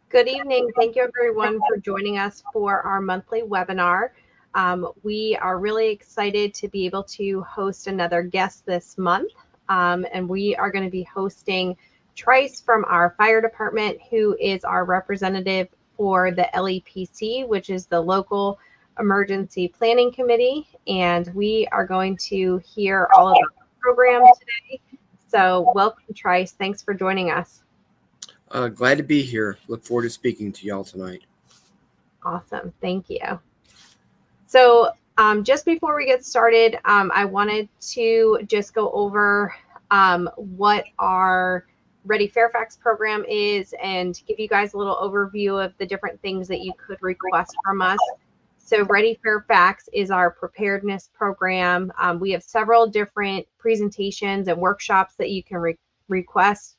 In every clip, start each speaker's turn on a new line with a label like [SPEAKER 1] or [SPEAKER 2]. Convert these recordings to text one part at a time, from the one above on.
[SPEAKER 1] Good evening. Thank you everyone for joining us for our monthly webinar. We are really excited to be able to host another guest this month. And we are going to be hosting Trice from our fire department, who is our representative for the LEPC, which is the local emergency planning committee. And we are going to hear all about the program today. So welcome, Trice. Thanks for joining us.
[SPEAKER 2] Glad to be here. Look forward to speaking to y'all tonight.
[SPEAKER 1] Awesome. Thank you. So just before we get started, I wanted to just go over what our Ready Fairfax program is and give you guys a little overview of the different things that you could request from us. So Ready Fairfax is our preparedness program. We have several different presentations and workshops that you can request.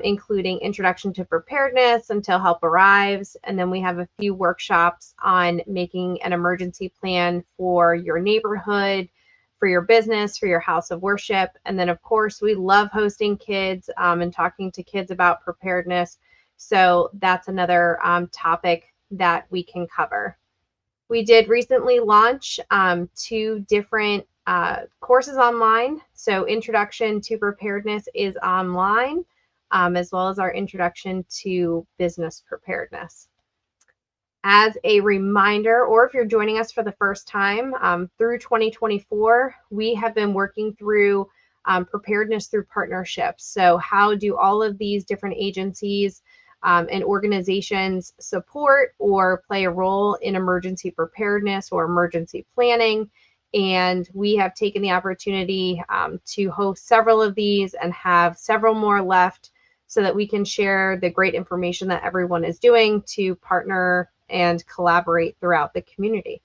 [SPEAKER 1] Including Introduction to Preparedness until help arrives. And then we have a few workshops on making an emergency plan for your neighborhood, for your business, for your house of worship. And then, of course, we love hosting kids and talking to kids about preparedness. So that's another topic that we can cover. We did recently launch 2 different courses online. So Introduction to Preparedness is online. As well as our Introduction to Business Preparedness. As a reminder, or if you're joining us for the first time, through 2024, we have been working through preparedness through partnerships. So how do all of these different agencies and organizations support or play a role in emergency preparedness or emergency planning? And we have taken the opportunity to host several of these and have several more left, so that we can share the great information that everyone is doing to partner and collaborate throughout the community.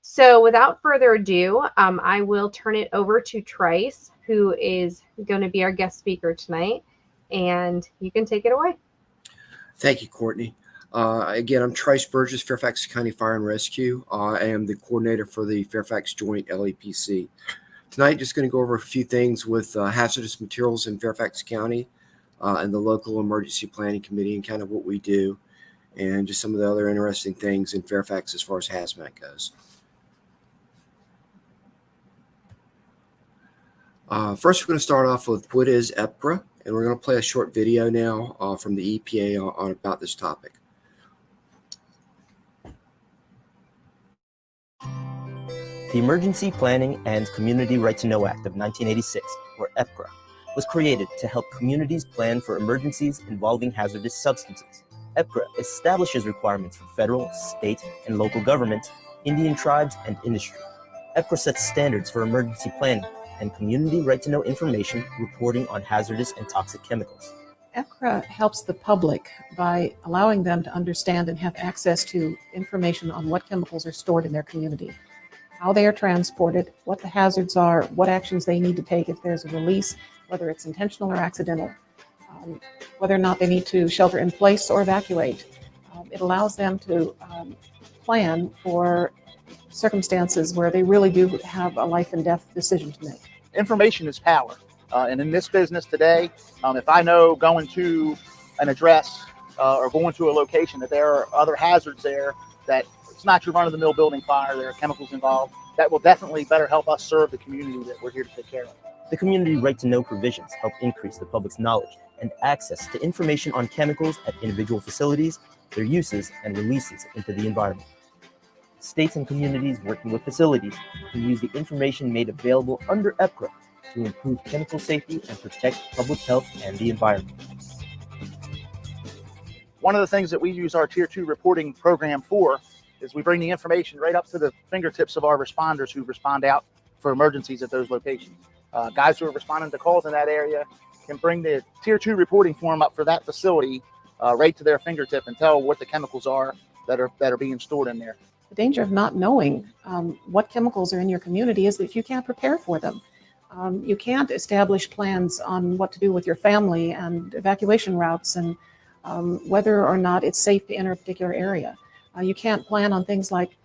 [SPEAKER 1] So without further ado, I will turn it over to Trice, who is going to be our guest speaker tonight, and you can take it away.
[SPEAKER 2] Thank you, Courtney. Again, I'm Trice Burgess, Fairfax County Fire and Rescue. I am the coordinator for the Fairfax Joint LEPC. Tonight, just going to go over a few things with hazardous materials in Fairfax County. And the local emergency planning committee and kind of what we do, and just some of the other interesting things in Fairfax as far as hazmat goes. First, we're going to start off with what is EPCRA, and we're going to play a short video now from the EPA on about this topic.
[SPEAKER 3] The Emergency Planning and Community Right to Know Act of 1986, or EPCRA, was created to help communities plan for emergencies involving hazardous substances. EPCRA establishes requirements for federal, state, and local governments, Indian tribes, and industry. EPCRA sets standards for emergency planning and community right-to-know information reporting on hazardous and toxic chemicals.
[SPEAKER 4] EPCRA helps the public by allowing them to understand and have access to information on what chemicals are stored in their community, how they are transported, what the hazards are, what actions they need to take if there's a release, whether it's intentional or accidental, whether or not they need to shelter in place or evacuate. It allows them to plan for circumstances where they really do have a life and death decision to make.
[SPEAKER 5] Information is power. And in this business today, if I know going to an address or going to a location that there are other hazards there, that it's not your run-of-the-mill building fire, there are chemicals involved, that will definitely better help us serve the community that we're here to take care of.
[SPEAKER 3] The community right-to-know provisions help increase the public's knowledge and access to information on chemicals at individual facilities, their uses, and releases into the environment. States and communities working with facilities can use the information made available under EPCRA to improve chemical safety and protect public health and the environment.
[SPEAKER 5] One of the things that we use our Tier 2 reporting program for is we bring the information right up to the fingertips of our responders who respond out for emergencies at those locations. Guys who are responding to calls in that area can bring the Tier 2 reporting form up for that facility right to their fingertip and tell what the chemicals are that are being stored in there.
[SPEAKER 4] The danger of not knowing what chemicals are in your community is that you can't prepare for them. You can't establish plans on what to do with your family and evacuation routes and whether or not it's safe to enter a particular area. You can't plan on things like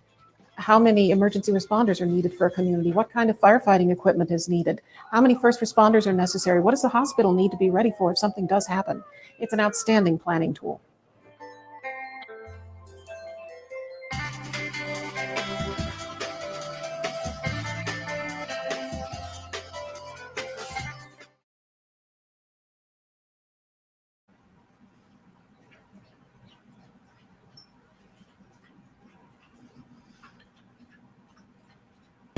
[SPEAKER 4] how many emergency responders are needed for a community, what kind of firefighting equipment is needed, how many first responders are necessary, what does the hospital need to be ready for if something does happen. It's an outstanding planning tool.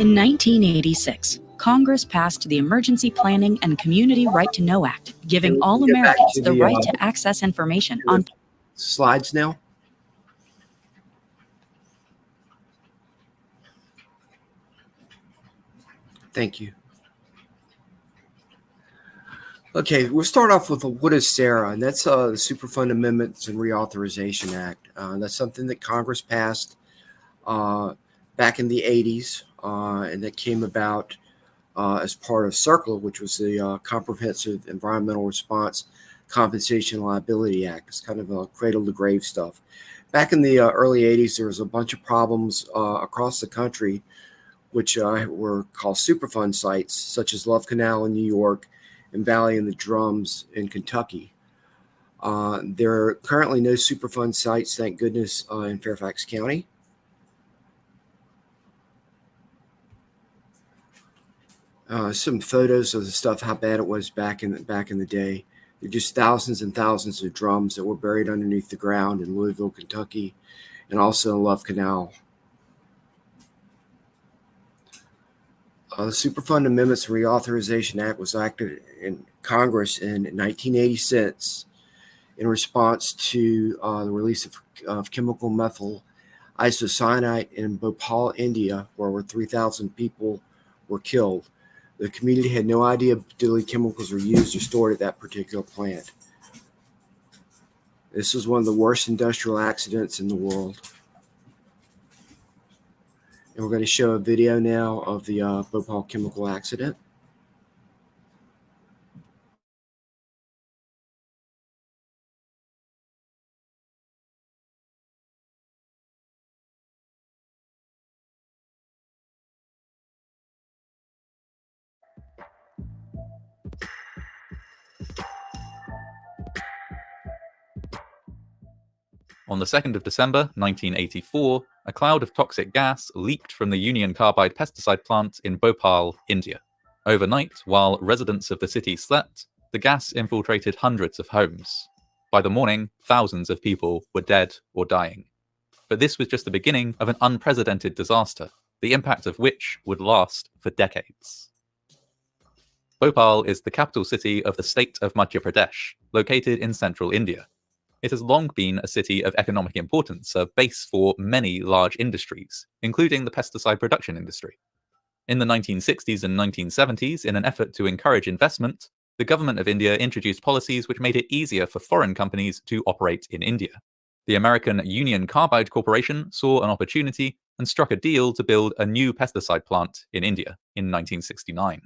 [SPEAKER 6] In 1986, Congress passed the Emergency Planning and Community Right to Know Act, giving all
[SPEAKER 2] Get back
[SPEAKER 6] Americans
[SPEAKER 2] to
[SPEAKER 6] the
[SPEAKER 2] the,
[SPEAKER 6] right to access information on
[SPEAKER 2] slides now. Thank you. Okay, we'll start off with what is SARA, and that's the Superfund Amendments and Reauthorization Act. That's something that Congress passed back in the 80s, and that came about as part of CERCLA, which was the Comprehensive Environmental Response Compensation Liability Act. It's kind of a cradle-to-grave stuff. Back in the early 80s, there was a bunch of problems across the country, which were called Superfund sites, such as Love Canal in New York and Valley in the Drums in Kentucky. There are currently no Superfund sites, thank goodness, in Fairfax County. Some photos of the stuff, how bad it was back in the day. There are just thousands and thousands of drums that were buried underneath the ground in Louisville, Kentucky, and also in Love Canal. The Superfund Amendments and Reauthorization Act was acted in Congress in 1986 in response to the release of chemical methyl isocyanate in Bhopal, India, where over 3,000 people were killed. The community had no idea deadly chemicals were used or stored at that particular plant. This was one of the worst industrial accidents in the world. And we're going to show a video now of the Bhopal chemical accident.
[SPEAKER 7] On the 2nd of December 1984, a cloud of toxic gas leaked from the Union Carbide pesticide plant in Bhopal, India. Overnight, while residents of the city slept, the gas infiltrated hundreds of homes. By the morning, thousands of people were dead or dying. But this was just the beginning of an unprecedented disaster, the impact of which would last for decades. Bhopal is the capital city of the state of Madhya Pradesh, located in central India. It has long been a city of economic importance, a base for many large industries, including the pesticide production industry. In the 1960s and 1970s, in an effort to encourage investment, the government of India introduced policies which made it easier for foreign companies to operate in India. The American Union Carbide Corporation saw an opportunity and struck a deal to build a new pesticide plant in India in 1969.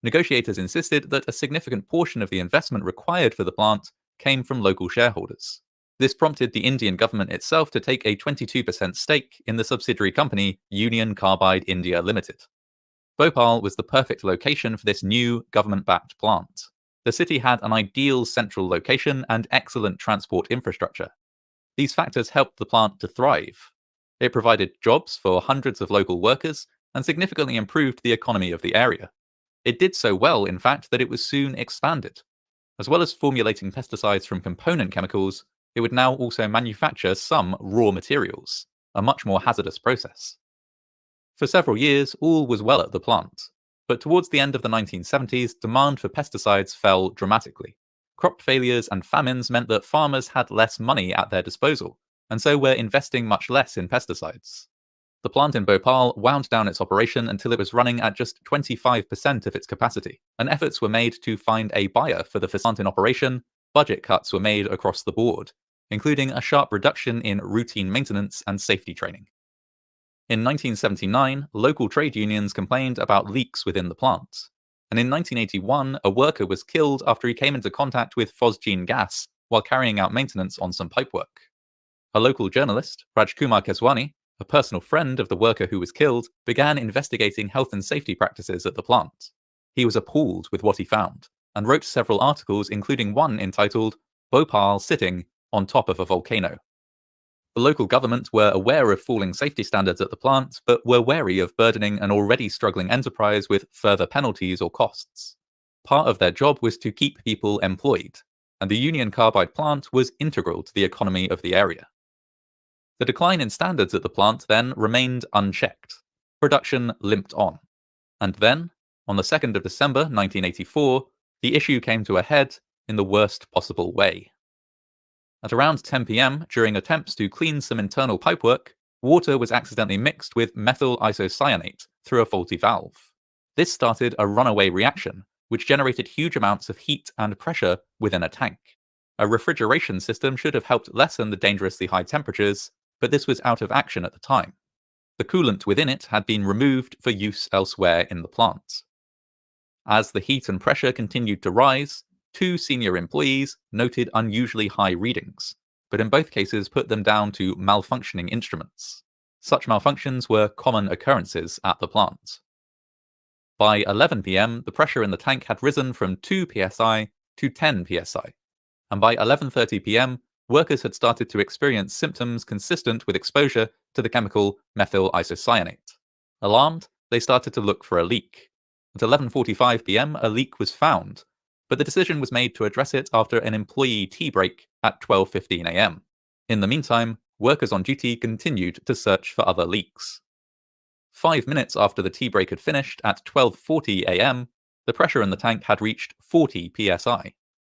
[SPEAKER 7] Negotiators insisted that a significant portion of the investment required for the plant came from local shareholders. This prompted the Indian government itself to take a 22% stake in the subsidiary company Union Carbide India Limited. Bhopal was the perfect location for this new government-backed plant. The city had an ideal central location and excellent transport infrastructure. These factors helped the plant to thrive. It provided jobs for hundreds of local workers and significantly improved the economy of the area. It did so well, in fact, that it was soon expanded. As well as formulating pesticides from component chemicals, it would now also manufacture some raw materials, a much more hazardous process. For several years, all was well at the plant, but towards the end of the 1970s, demand for pesticides fell dramatically. Crop failures and famines meant that farmers had less money at their disposal, and so were investing much less in pesticides. The plant in Bhopal wound down its operation until it was running at just 25% of its capacity, and efforts were made to find a buyer for the plant in operation. Budget cuts were made across the board, including a sharp reduction in routine maintenance and safety training. In 1979, local trade unions complained about leaks within the plant, and in 1981, a worker was killed after he came into contact with phosgene gas while carrying out maintenance on some pipework. A local journalist, Rajkumar Keswani, a personal friend of the worker who was killed, began investigating health and safety practices at the plant. He was appalled with what he found, and wrote several articles, including one entitled "Bhopal Sitting on Top of a Volcano." The local government were aware of falling safety standards at the plant, but were wary of burdening an already struggling enterprise with further penalties or costs. Part of their job was to keep people employed, and the Union Carbide plant was integral to the economy of the area. The decline in standards at the plant then remained unchecked. production limped on. And then, on the 2nd of December 1984, the issue came to a head in the worst possible way. At around 10 p.m, during attempts to clean some internal pipework, water was accidentally mixed with methyl isocyanate through a faulty valve. This started a runaway reaction, which generated huge amounts of heat and pressure within a tank. A refrigeration system should have helped lessen the dangerously high temperatures, but this was out of action at the time. The coolant within it had been removed for use elsewhere in the plant. As the heat and pressure continued to rise, 2 senior employees noted unusually high readings, but in both cases put them down to malfunctioning instruments. Such malfunctions were common occurrences at the plant. By 11 p.m, the pressure in the tank had risen from 2 psi to 10 psi, and by 11:30 p.m, workers had started to experience symptoms consistent with exposure to the chemical methyl isocyanate. Alarmed, they started to look for a leak. At 11:45 p.m, a leak was found, but the decision was made to address it after an employee tea break at 12:15 a.m. In the meantime, workers on duty continued to search for other leaks. 5 minutes after the tea break had finished, at 12:40 a.m, the pressure in the tank had reached 40 psi.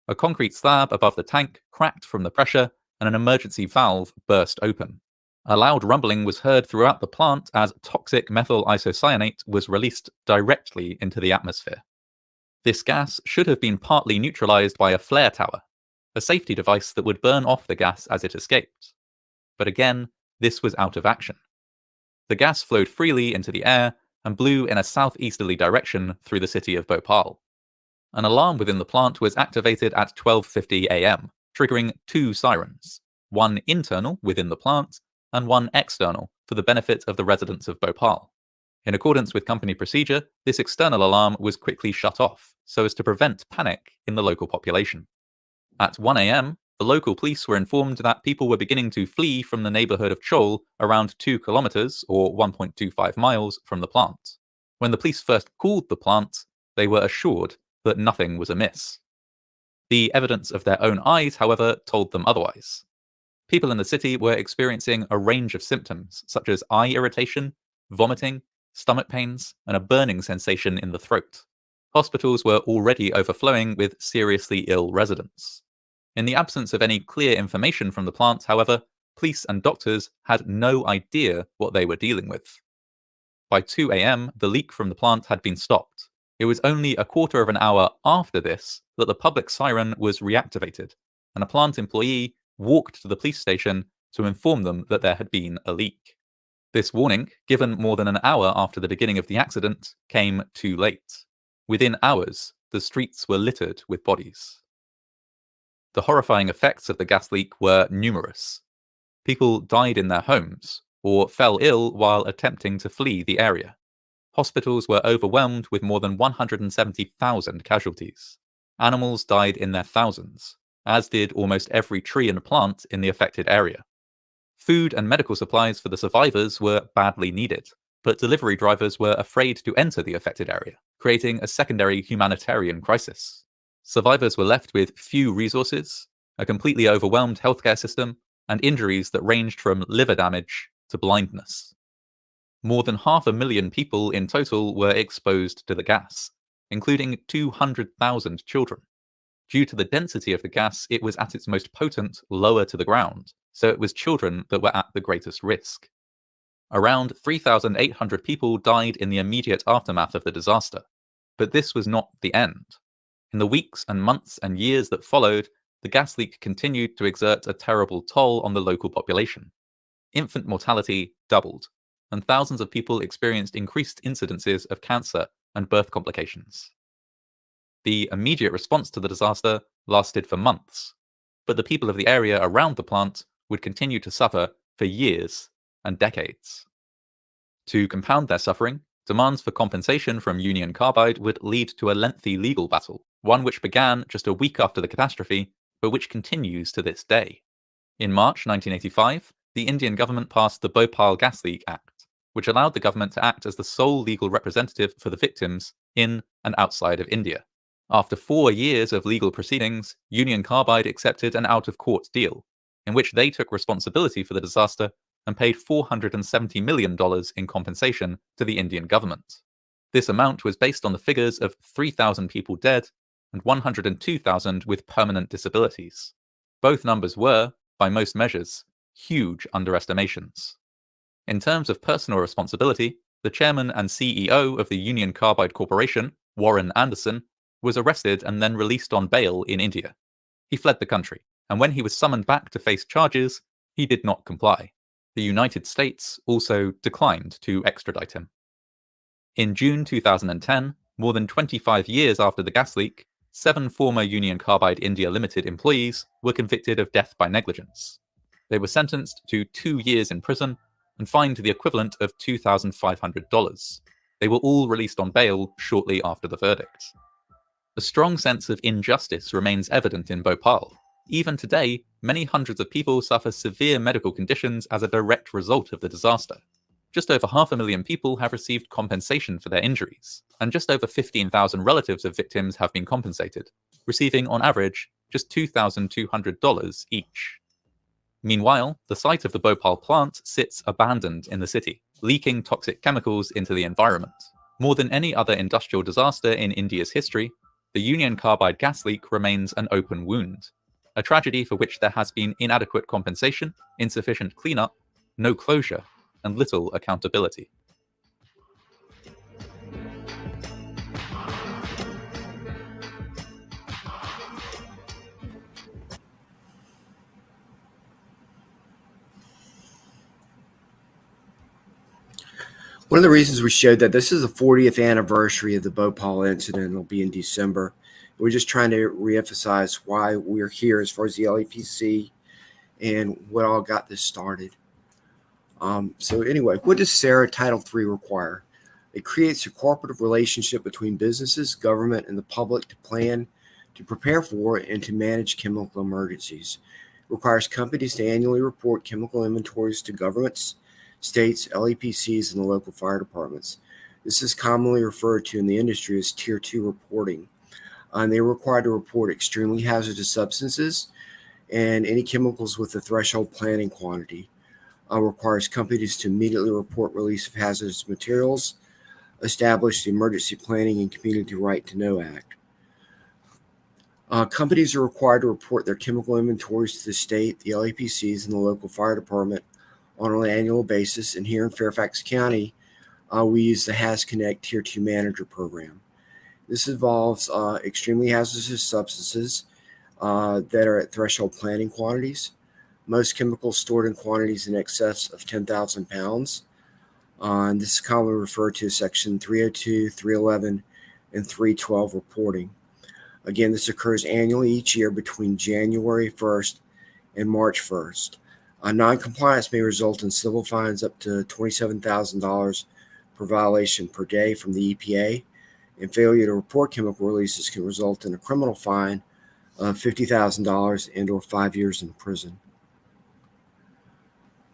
[SPEAKER 7] A concrete slab above the tank cracked from the pressure, and an emergency valve burst open. A loud rumbling was heard throughout the plant as toxic methyl isocyanate was released directly into the atmosphere. This gas should have been partly neutralized by a flare tower, a safety device that would burn off the gas as it escaped. But again, this was out of action. The gas flowed freely into the air and blew in a southeasterly direction through the city of Bhopal. An alarm within the plant was activated at 12:50 a.m, triggering 2 sirens, one internal within the plant and one external for the benefit of the residents of Bhopal. In accordance with company procedure, this external alarm was quickly shut off so as to prevent panic in the local population. At 1 a.m, the local police were informed that people were beginning to flee from the neighborhood of Chol, around 2 kilometers or 1.25 miles from the plant. When the police first called the plant, they were assured that nothing was amiss. The evidence of their own eyes, however, told them otherwise. People in the city were experiencing a range of symptoms, such as eye irritation, vomiting, stomach pains, and a burning sensation in the throat. Hospitals were already overflowing with seriously ill residents. In the absence of any clear information from the plant, however, police and doctors had no idea what they were dealing with. By 2 a.m, the leak from the plant had been stopped. It was only a quarter of an hour after this that the public siren was reactivated, and a plant employee walked to the police station to inform them that there had been a leak. This warning, given more than an hour after the beginning of the accident, came too late. Within hours, the streets were littered with bodies. The horrifying effects of the gas leak were numerous. People died in their homes, or fell ill while attempting to flee the area. Hospitals were overwhelmed with more than 170,000 casualties. Animals died in their thousands, as did almost every tree and plant in the affected area. Food and medical supplies for the survivors were badly needed, but delivery drivers were afraid to enter the affected area, creating a secondary humanitarian crisis. Survivors were left with few resources, a completely overwhelmed healthcare system, and injuries that ranged from liver damage to blindness. More than 500,000 people in total were exposed to the gas, including 200,000 children. Due to the density of the gas, it was at its most potent lower to the ground, so it was children that were at the greatest risk. Around 3,800 people died in the immediate aftermath of the disaster, but this was not the end. In the weeks and months and years that followed, the gas leak continued to exert a terrible toll on the local population. Infant mortality doubled, and thousands of people experienced increased incidences of cancer and birth complications. The immediate response to the disaster lasted for months, but the people of the area around the plant would continue to suffer for years and decades. To compound their suffering, demands for compensation from Union Carbide would lead to a lengthy legal battle, one which began just a week after the catastrophe, but which continues to this day. In March 1985, the Indian government passed the Bhopal Gas Leak Act, which allowed the government to act as the sole legal representative for the victims in and outside of India. After 4 years of legal proceedings, Union Carbide accepted an out-of-court deal, in which they took responsibility for the disaster and paid $470 million in compensation to the Indian government. This amount was based on the figures of 3,000 people dead and 102,000 with permanent disabilities. Both numbers were, by most measures, huge underestimations. In terms of personal responsibility, the chairman and CEO of the Union Carbide Corporation, Warren Anderson, was arrested and then released on bail in India. He fled the country, and when he was summoned back to face charges, he did not comply. The United States also declined to extradite him. In June 2010, more than 25 years after the gas leak, 7 former Union Carbide India Limited employees were convicted of death by negligence. They were sentenced to 2 years in prison and fined the equivalent of $2,500. They were all released on bail shortly after the verdict. A strong sense of injustice remains evident in Bhopal. Even today, many hundreds of people suffer severe medical conditions as a direct result of the disaster. Just over 500,000 people have received compensation for their injuries, and just over 15,000 relatives of victims have been compensated, receiving on average just $2,200 each. Meanwhile, the site of the Bhopal plant sits abandoned in the city, leaking toxic chemicals into the environment. More than any other industrial disaster in India's history, the Union Carbide gas leak remains an open wound, a tragedy for which there has been inadequate compensation, insufficient cleanup, no closure, and little accountability.
[SPEAKER 2] One of the reasons we showed that this is the 40th anniversary of the Bhopal incident. It'll be in December. We're just trying to reemphasize why we're here as far as the LEPC and what all got this started. So anyway, what does SARA Title III require? It creates a cooperative relationship between businesses, government, and the public to plan, to prepare for, and to manage chemical emergencies. It requires companies to annually report chemical inventories to governments, states, LEPCs, and the local fire departments. This is commonly referred to in the industry as Tier 2 reporting. And they're required to report extremely hazardous substances and any chemicals with a threshold planning quantity. Requires companies to immediately report release of hazardous materials, establish the Emergency Planning and Community Right to Know Act. Companies are required to report their chemical inventories to the state, the LEPCs, and the local fire department on an annual basis. And here in Fairfax County, we use the HazConnect Tier 2 Manager Program. This involves extremely hazardous substances that are at threshold planning quantities. Most chemicals stored in quantities in excess of 10,000 pounds. And this is commonly referred to as Section 302, 311, and 312 reporting. Again, this occurs annually each year between January 1st and March 1st. Non-compliance may result in civil fines up to $27,000 per violation per day from the EPA, and failure to report chemical releases can result in a criminal fine of $50,000 and or 5 years in prison.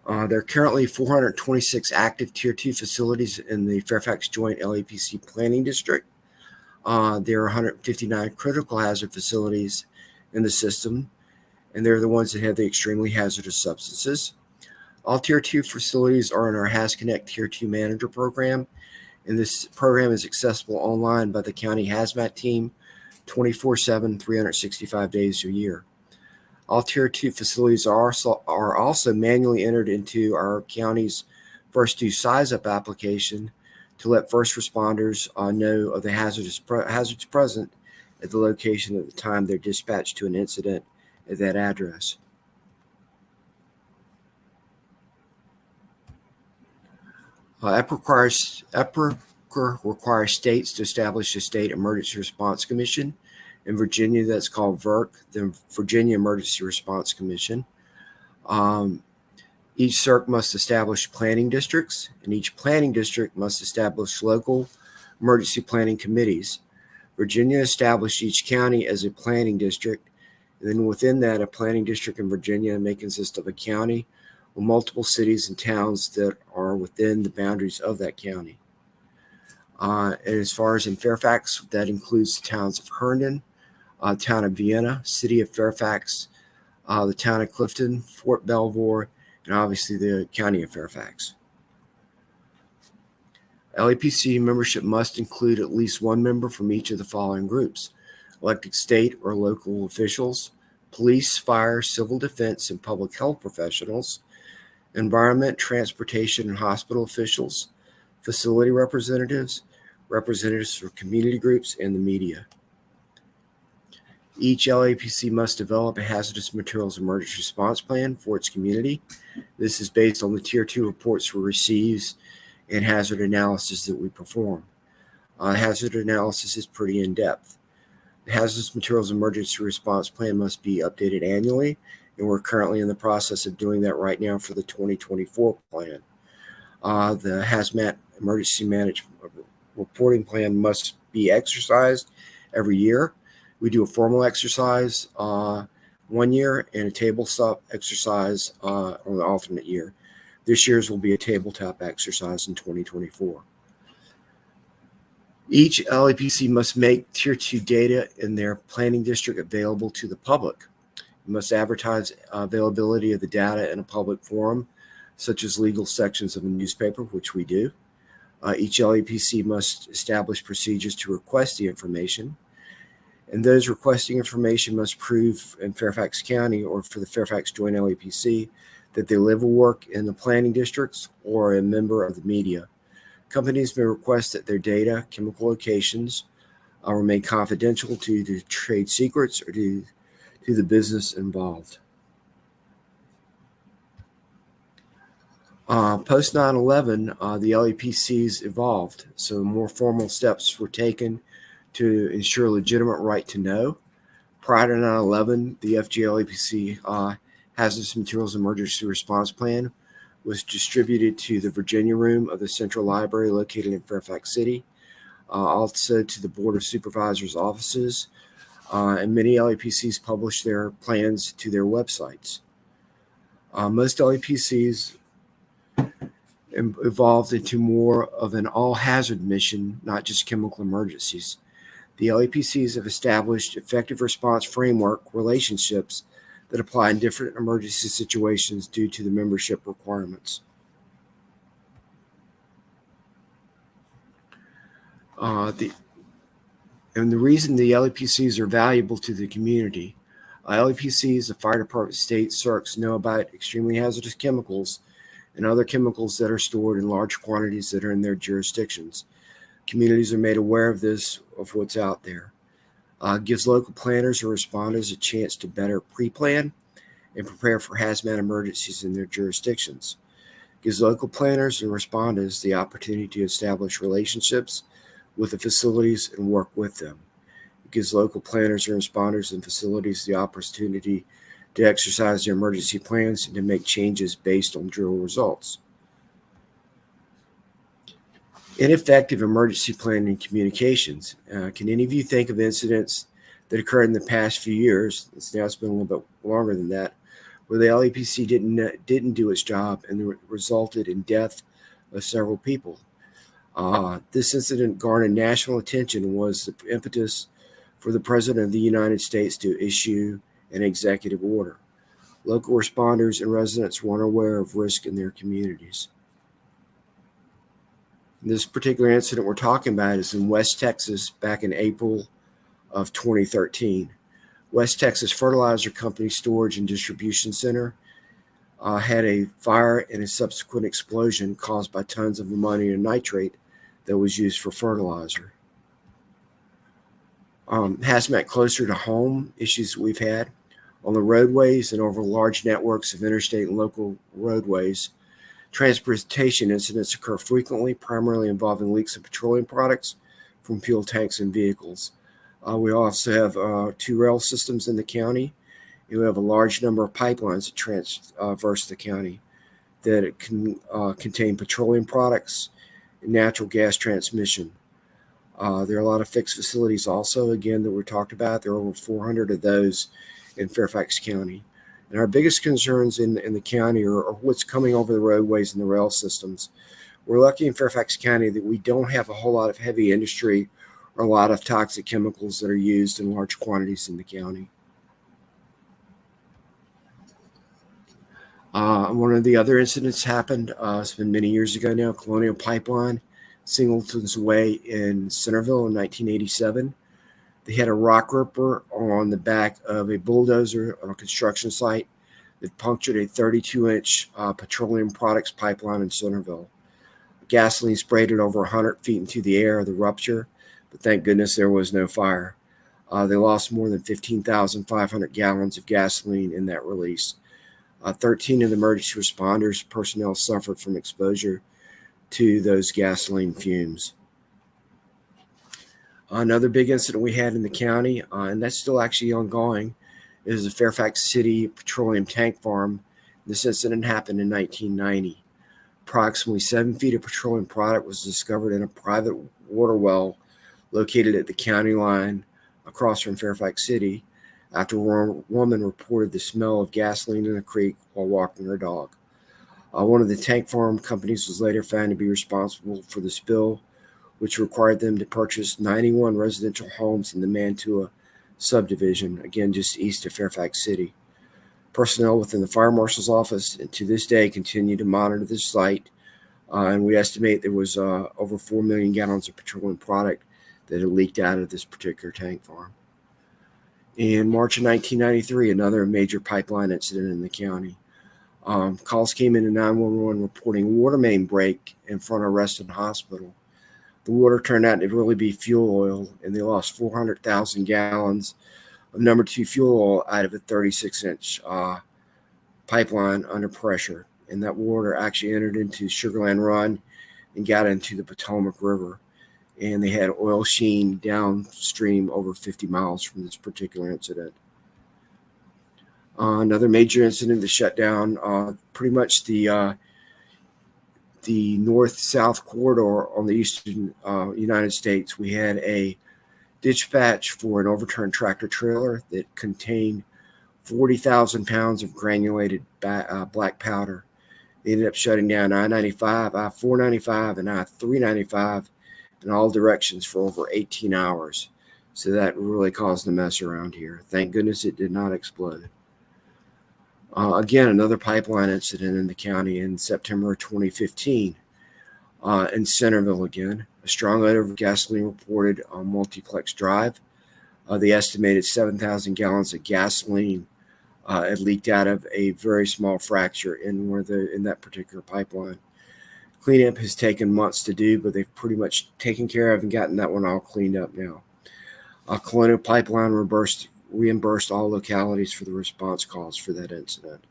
[SPEAKER 2] There are currently 426 active Tier 2 facilities in the Fairfax Joint LEPC Planning District. There are 159 critical hazard facilities in the system, and they're the ones that have the extremely hazardous substances. All Tier 2 facilities are in our HazConnect Tier 2 Manager Program, and this program is accessible online by the County Hazmat Team 24/7, 365 days a year. All Tier 2 facilities are also manually entered into our county's First Due Size Up application to let first responders know of the hazards present at the location at the time they're dispatched to an incident at that address. EPCR requires states to establish a state emergency response commission. In Virginia, that's called VERC, the Virginia Emergency Response Commission. Each CERC must establish planning districts, and each planning district must establish local emergency planning committees. Virginia established each county as a planning district, and then within that, a planning district in Virginia may consist of a county with multiple cities and towns that are within the boundaries of that county. And as far as in Fairfax, that includes the towns of Herndon, town of Vienna, city of Fairfax, the town of Clifton, Fort Belvoir, and obviously the County of Fairfax. LEPC membership must include at least one member from each of the following groups: elected state or local officials, police, fire, civil defense, and public health professionals, environment, transportation, and hospital officials, facility representatives, representatives for community groups, and the media. Each LEPC must develop a hazardous materials emergency response plan for its community. This is based on the Tier 2 reports we receive and hazard analysis that we perform. Hazard analysis is pretty in-depth. The hazardous materials emergency response plan must be updated annually, and we're currently in the process of doing that right now for the 2024 plan. The hazmat emergency management reporting plan must be exercised every year. We do a formal exercise 1 year and a tabletop exercise on the alternate year. This year's will be a tabletop exercise in 2024. Each LEPC must make Tier 2 data in their planning district available to the public. It must advertise availability of the data in a public forum, such as legal sections of a newspaper, which we do. Each LEPC must establish procedures to request the information, and those requesting information must prove in Fairfax County or for the Fairfax Joint LEPC that they live or work in the planning districts or are a member of the media. Companies may request that their data, chemical locations, remain confidential due to trade secrets or due to the business involved. Post 9/11, the LEPCs evolved, so more formal steps were taken to ensure legitimate right to know. Prior to 9/11, the FGLEPC Hazardous Materials Emergency Response Plan was distributed to the Virginia Room of the Central Library located in Fairfax City, also to the Board of Supervisors' offices, and many LEPCs published their plans to their websites. Most LEPCs evolved into more of an all-hazard mission, not just chemical emergencies. The LEPCs have established effective response framework relationships that apply in different emergency situations due to the membership requirements. The reason the LEPCs are valuable to the community, LEPCs, the fire department, state, CERCs know about extremely hazardous chemicals and other chemicals that are stored in large quantities that are in their jurisdictions. Communities are made aware of this, of what's out there. Gives local planners or responders a chance to better pre-plan and prepare for hazmat emergencies in their jurisdictions. Gives local planners and responders the opportunity to establish relationships with the facilities and work with them. It gives local planners and responders and facilities the opportunity to exercise their emergency plans and to make changes based on drill results. Ineffective emergency planning and communications. Can any of you think of incidents that occurred in the past few years? It's been a little bit longer than that, where the LEPC didn't do its job and resulted in death of several people. This incident garnered national attention and was the impetus for the President of the United States to issue an executive order. Local responders and residents were unaware of risk in their communities. This particular incident we're talking about is in West Texas back in April of 2013. West Texas Fertilizer Company Storage and Distribution Center had a fire and a subsequent explosion caused by tons of ammonium nitrate that was used for fertilizer. Hazmat closer to home issues we've had on the roadways and over large networks of interstate and local roadways. Transportation incidents occur frequently, primarily involving leaks of petroleum products from fuel tanks and vehicles. We also have 2 rail systems in the county, and we have a large number of pipelines that traverse the county that can contain petroleum products and natural gas transmission. There are a lot of fixed facilities also, again, that we talked about. There are over 400 of those in Fairfax County. And our biggest concerns in the county are what's coming over the roadways and the rail systems. We're lucky in Fairfax County that we don't have a whole lot of heavy industry or a lot of toxic chemicals that are used in large quantities in the county. One of the other incidents happened, it's been many years ago now, Colonial Pipeline, Singleton's Way in Centerville in 1987. They had a rock ripper on the back of a bulldozer on a construction site that punctured a 32-inch petroleum products pipeline in Centerville. Gasoline sprayed it over 100 feet into the air of the rupture, but thank goodness there was no fire. They lost more than 15,500 gallons of gasoline in that release. 13 of the emergency responders personnel suffered from exposure to those gasoline fumes. Another big incident we had in the county, and that's still actually ongoing, is the Fairfax City Petroleum Tank Farm. This incident happened in 1990. Approximately 7 feet of petroleum product was discovered in a private water well located at the county line across from Fairfax City after a woman reported the smell of gasoline in a creek while walking her dog. One of the tank farm companies was later found to be responsible for the spill, which required them to purchase 91 residential homes in the Mantua subdivision, again, just east of Fairfax City. Personnel within the Fire Marshal's office and to this day continue to monitor the site, and we estimate there was over 4 million gallons of petroleum product that had leaked out of this particular tank farm. In March of 1993, another major pipeline incident in the county. Calls came into 911 reporting water main break in front of Reston Hospital. The water turned out to really be fuel oil, and they lost 400,000 gallons of number 2 fuel oil out of a 36-inch pipeline under pressure. And that water actually entered into Sugarland Run and got into the Potomac River. And they had oil sheen downstream over 50 miles from this particular incident. Another major incident that shut down pretty much the north-south corridor on the eastern United States. We had a dispatch for an overturned tractor trailer that contained 40,000 pounds of granulated black powder. They ended up shutting down I-95, I-495, and I-395 in all directions for over 18 hours. So that really caused a mess around here. Thank goodness it did not explode. Again, another pipeline incident in the county in September of 2015 in Centerville again. A strong odor of gasoline reported on Multiplex Drive. The estimated 7,000 gallons of gasoline had leaked out of a very small fracture in that particular pipeline. Cleanup has taken months to do, but they've pretty much taken care of and gotten that one all cleaned up now. Colonial Pipeline reimbursed all localities for the response calls for that incident.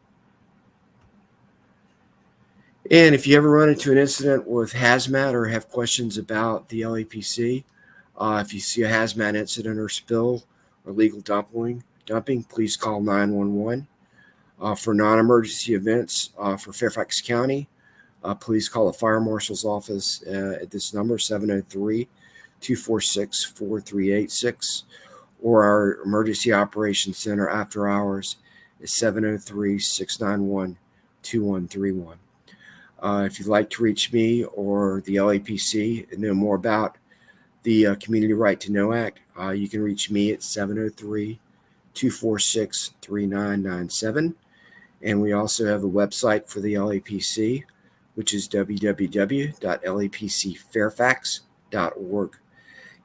[SPEAKER 2] And if you ever run into an incident with hazmat or have questions about the LEPC, if you see a hazmat incident or spill or legal dumping, please call 911. For non-emergency events for Fairfax County, please call the Fire Marshal's office at this number, 703-246-4386, or our Emergency Operations Center after hours is 703-691-2131. If you'd like to reach me or the LEPC and know more about the Community Right to Know Act, you can reach me at 703-246-3997. And we also have a website for the LEPC, which is www.lepcfairfax.org.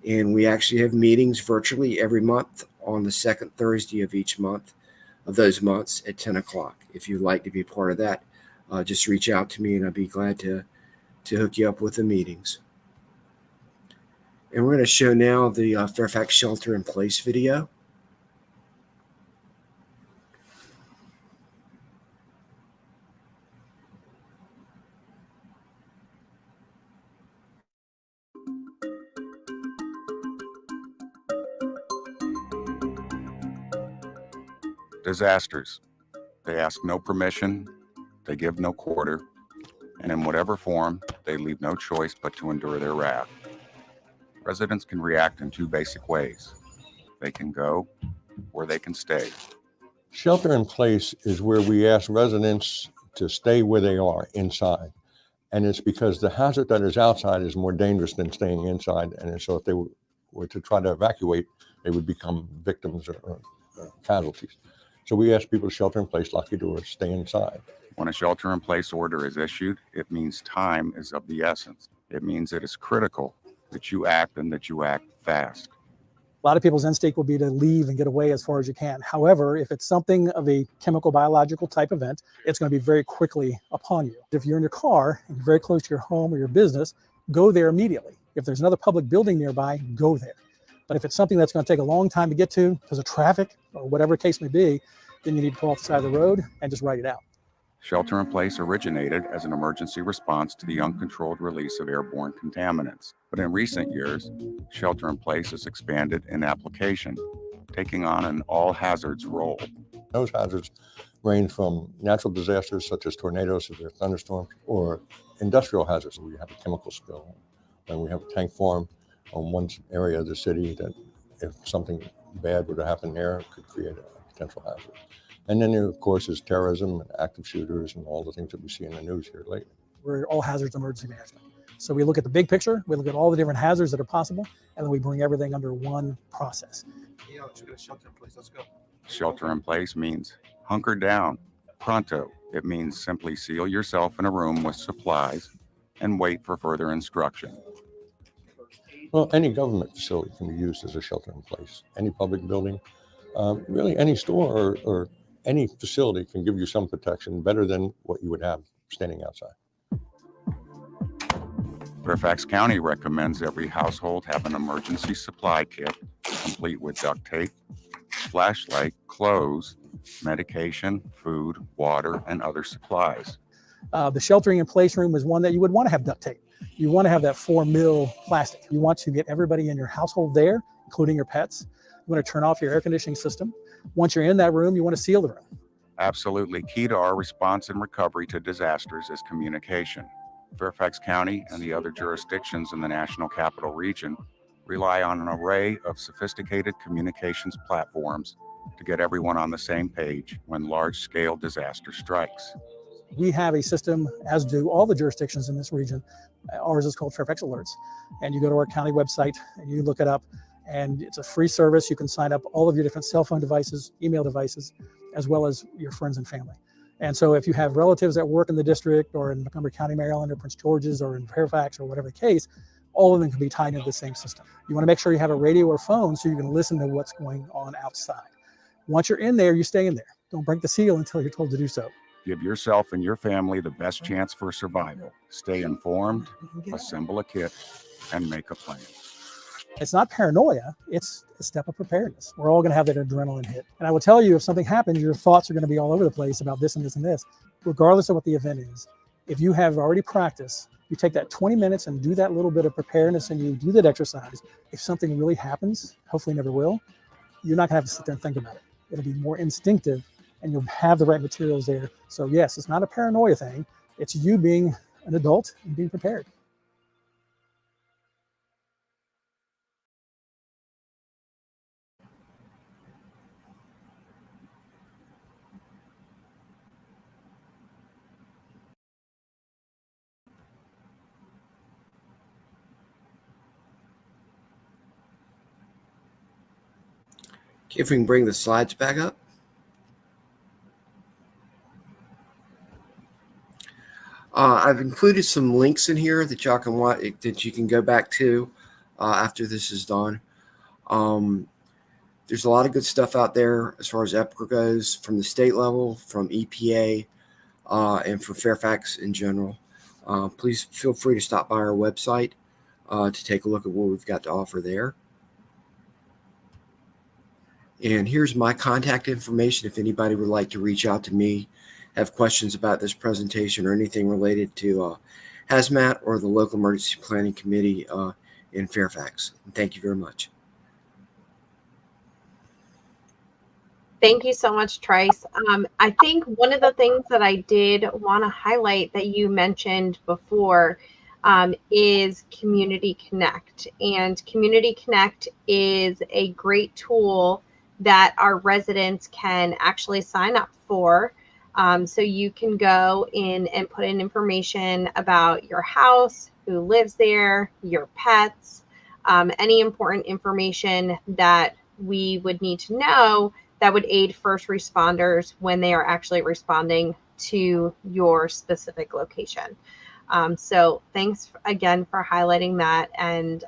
[SPEAKER 2] And we actually have meetings virtually every month on the second Thursday of each month of those months at 10 o'clock. If you'd like to be part of that, just reach out to me and I'd be glad to hook you up with the meetings. And we're going to show now the Fairfax Shelter in Place video.
[SPEAKER 8] Disasters. They ask no permission, they give no quarter, and in whatever form, they leave no choice but to endure their wrath. Residents can react in two basic ways. They can go, or they can stay.
[SPEAKER 9] Shelter in place is where we ask residents to stay where they are inside. And it's because the hazard that is outside is more dangerous than staying inside. And so if they were to try to evacuate, they would become victims or casualties. So we ask people to shelter in place, lock your doors, stay inside.
[SPEAKER 8] When a shelter-in-place order is issued, it means time is of the essence. It means it is critical that you act and that you act fast.
[SPEAKER 10] A lot of people's instinct will be to leave and get away as far as you can. However, if it's something of a chemical, biological type event, it's going to be very quickly upon you. If you're in your car and you're very close to your home or your business, go there immediately. If there's another public building nearby, go there. But if it's something that's going to take a long time to get to because of traffic or whatever case may be, then you need to pull off the side of the road and just write it out.
[SPEAKER 8] Shelter-in-place originated as an emergency response to the uncontrolled release of airborne contaminants. But in recent years, shelter-in-place has expanded in application, taking on an all-hazards role.
[SPEAKER 9] Those hazards range from natural disasters such as tornadoes, severe thunderstorms, or industrial hazards. We have a chemical spill, and we have a tank farm on one area of the city that if something bad were to happen there, it could create a potential hazard. And then there, of course, is terrorism and active shooters and all the things that we see in the news here lately.
[SPEAKER 10] We're all hazards emergency management. So we look at the big picture, we look at all the different hazards that are possible, and then we bring everything under one process.
[SPEAKER 8] Shelter-in-place means hunker down, pronto. It means simply seal yourself in a room with supplies and wait for further instruction.
[SPEAKER 9] Well, any government facility can be used as a shelter-in-place. Any public building, really any store or any facility can give you some protection better than what you would have standing outside.
[SPEAKER 8] Fairfax County recommends every household have an emergency supply kit, complete with duct tape, flashlight, clothes, medication, food, water, and other supplies.
[SPEAKER 10] The sheltering in place room is one that you would want to have duct tape. You want to have that 4 mil plastic. You want to get everybody in your household there, including your pets. You want to turn off your air conditioning system. Once you're in that room, you want to seal the room.
[SPEAKER 8] Absolutely key to our response and recovery to disasters is communication. Fairfax County and the other jurisdictions in the National Capital Region rely on an array of sophisticated communications platforms to get everyone on the same page when large-scale disaster strikes.
[SPEAKER 10] We have a system, as do all the jurisdictions in this region. Ours is called Fairfax Alerts. And you go to our county website and you look it up, and it's a free service. You can sign up all of your different cell phone devices, email devices, as well as your friends and family. And so if you have relatives that work in the district or in Montgomery County, Maryland, or Prince George's, or in Fairfax, or whatever the case, all of them can be tied into the same system. You want to make sure you have a radio or phone so you can listen to what's going on outside. Once you're in there, you stay in there. Don't break the seal until you're told to do so.
[SPEAKER 8] Give yourself and your family the best chance for survival. Stay informed, assemble a kit, and make a plan.
[SPEAKER 10] It's not paranoia, it's a step of preparedness. We're all going to have that adrenaline hit. And I will tell you, if something happens, your thoughts are going to be all over the place about this and this and this, regardless of what the event is. If you have already practiced, you take that 20 minutes and do that little bit of preparedness and you do that exercise. If something really happens, hopefully never will, you're not going to have to sit there and think about it. It'll be more instinctive and you'll have the right materials there. So yes, it's not a paranoia thing. It's you being an adult and being prepared.
[SPEAKER 2] Okay, if we can bring the slides back up. I've included some links in here that y'all can watch, that you can go back to after this is done. There's a lot of good stuff out there as far as EPCRA goes, from the state level, from EPA, and for Fairfax in general. Please feel free to stop by our website to take a look at what we've got to offer there. And here's my contact information if anybody would like to reach out to me, have questions about this presentation or anything related to hazmat or the local emergency planning committee in Fairfax. And thank you very much.
[SPEAKER 1] Thank you so much, Trice. I think one of the things that I did want to highlight that you mentioned before is Community Connect. And Community Connect is a great tool that our residents can actually sign up for. So you can go in and put in information about your house, who lives there, your pets, any important information that we would need to know that would aid first responders when they are actually responding to your specific location. So thanks again for highlighting that. And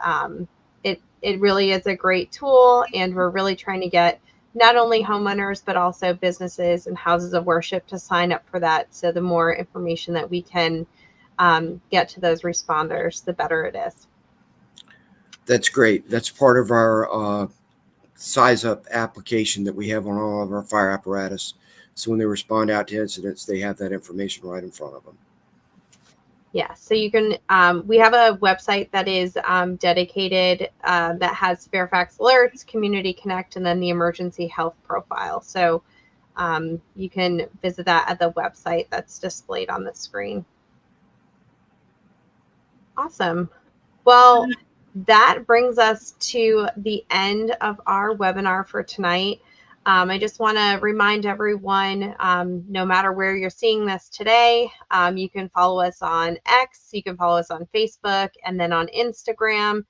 [SPEAKER 1] it really is a great tool, and we're really trying to get not only homeowners, but also businesses and houses of worship to sign up for that. So the more information that we can get to those responders, the better it is.
[SPEAKER 2] That's great. That's part of our size up application that we have on all of our fire apparatus. So when they respond out to incidents, they have that information right in front of them.
[SPEAKER 1] Yeah, so you can, we have a website that is dedicated that has Fairfax alerts, Community Connect, and then the emergency health profile. So you can visit that at the website that's displayed on the screen. Awesome. Well, that brings us to the end of our webinar for tonight. I just want to remind everyone, no matter where you're seeing this today, you can follow us on X, you can follow us on Facebook, and then on Instagram.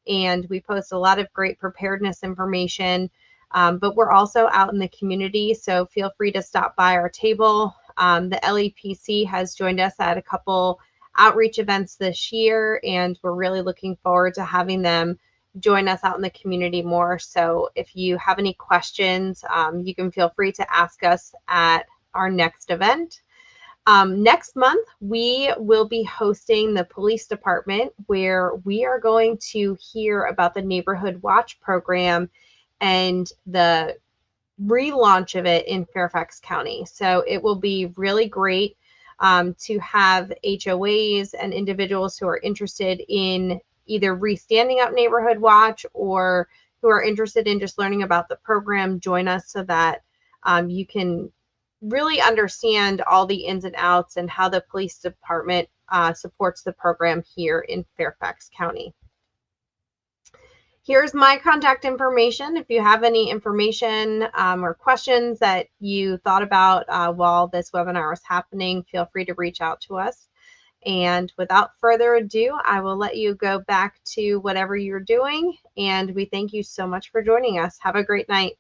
[SPEAKER 1] And we post a lot of great preparedness information, but we're also out in the community, so feel free to stop by our table. The LEPC has joined us at a couple outreach events this year, and we're really looking forward to having them join us out in the community more. So if you have any questions, you can feel free to ask us at our next event. Next month, we will be hosting the police department, where we are going to hear about the Neighborhood Watch program and the relaunch of it in Fairfax County. So it will be really great to have HOAs and individuals who are interested in either restanding up Neighborhood Watch or who are interested in just learning about the program join us, so that you can really understand all the ins and outs and how the police department supports the program here in Fairfax County. Here's my contact information. If you have any information or questions that you thought about while this webinar was happening, feel free to reach out to us. And without further ado, I will let you go back to whatever you're doing. And we thank you so much for joining us. Have a great night.